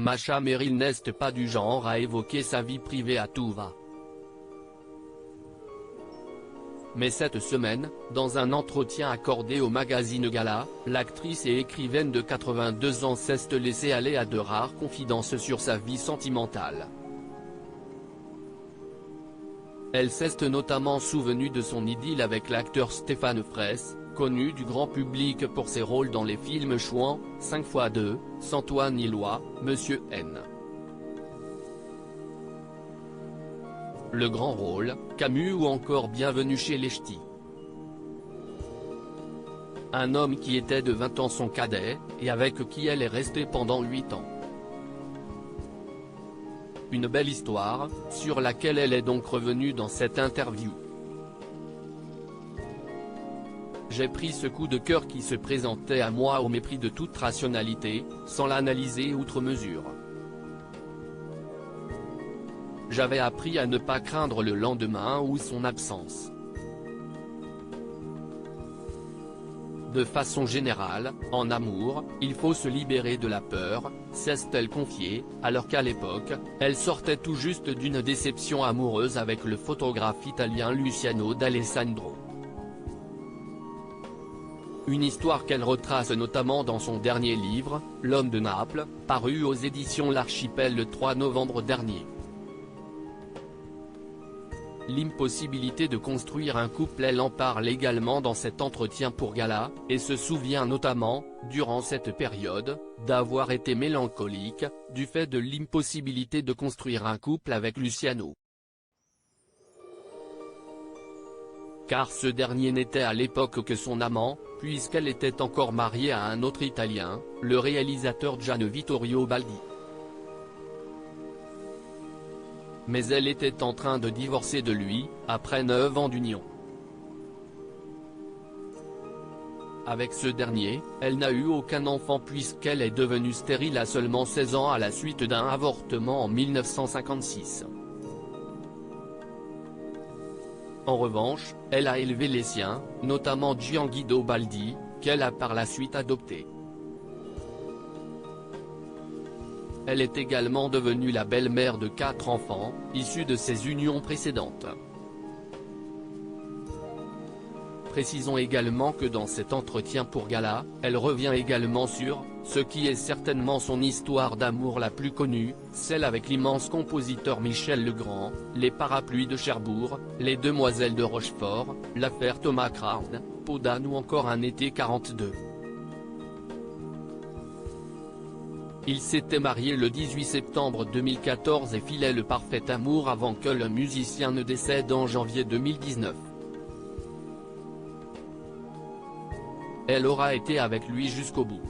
Masha Merrill n'est pas du genre à évoquer sa vie privée à tout va. Mais cette semaine, dans un entretien accordé au magazine Gala, l'actrice et écrivaine de 82 ans s'est laissée aller à de rares confidences sur sa vie sentimentale. Elle s'est notamment souvenue de son idylle avec l'acteur Stéphane Fraisse, connu du grand public pour ses rôles dans les films Chouan, 5x2, Sans toi ni loi, Monsieur N. Le Grand Rôle, Camus ou encore Bienvenue chez les Ch'tis. Un homme qui était de 20 ans son cadet, et avec qui elle est restée pendant 8 ans. Une belle histoire, sur laquelle elle est donc revenue dans cette interview. J'ai pris ce coup de cœur qui se présentait à moi au mépris de toute rationalité, sans l'analyser outre mesure. J'avais appris à ne pas craindre le lendemain ou son absence. De façon générale, en amour, il faut se libérer de la peur, s'est-elle confiée, alors qu'à l'époque, elle sortait tout juste d'une déception amoureuse avec le photographe italien Luciano d'Alessandro. Une histoire qu'elle retrace notamment dans son dernier livre, L'homme de Naples, paru aux éditions L'Archipel le 3 novembre dernier. L'impossibilité de construire un couple, elle en parle également dans cet entretien pour Gala, et se souvient notamment, durant cette période, d'avoir été mélancolique, du fait de l'impossibilité de construire un couple avec Luciano. Car ce dernier n'était à l'époque que son amant, puisqu'elle était encore mariée à un autre Italien, le réalisateur Gian Vittorio Baldi. Mais elle était en train de divorcer de lui, après 9 ans d'union. Avec ce dernier, elle n'a eu aucun enfant puisqu'elle est devenue stérile à seulement 16 ans à la suite d'un avortement en 1956. En revanche, elle a élevé les siens, notamment Gianguido Baldi, qu'elle a par la suite adopté. Elle est également devenue la belle-mère de 4 enfants, issus de ses unions précédentes. Précisons également que dans cet entretien pour Gala, elle revient également sur ce qui est certainement son histoire d'amour la plus connue, celle avec l'immense compositeur Michel Legrand, les parapluies de Cherbourg, les demoiselles de Rochefort, l'affaire Thomas Crown, Peau d'âne ou encore un été 42. Ils s'étaient mariés le 18 septembre 2014 et filaient le parfait amour avant que le musicien ne décède en janvier 2019. Elle aura été avec lui jusqu'au bout.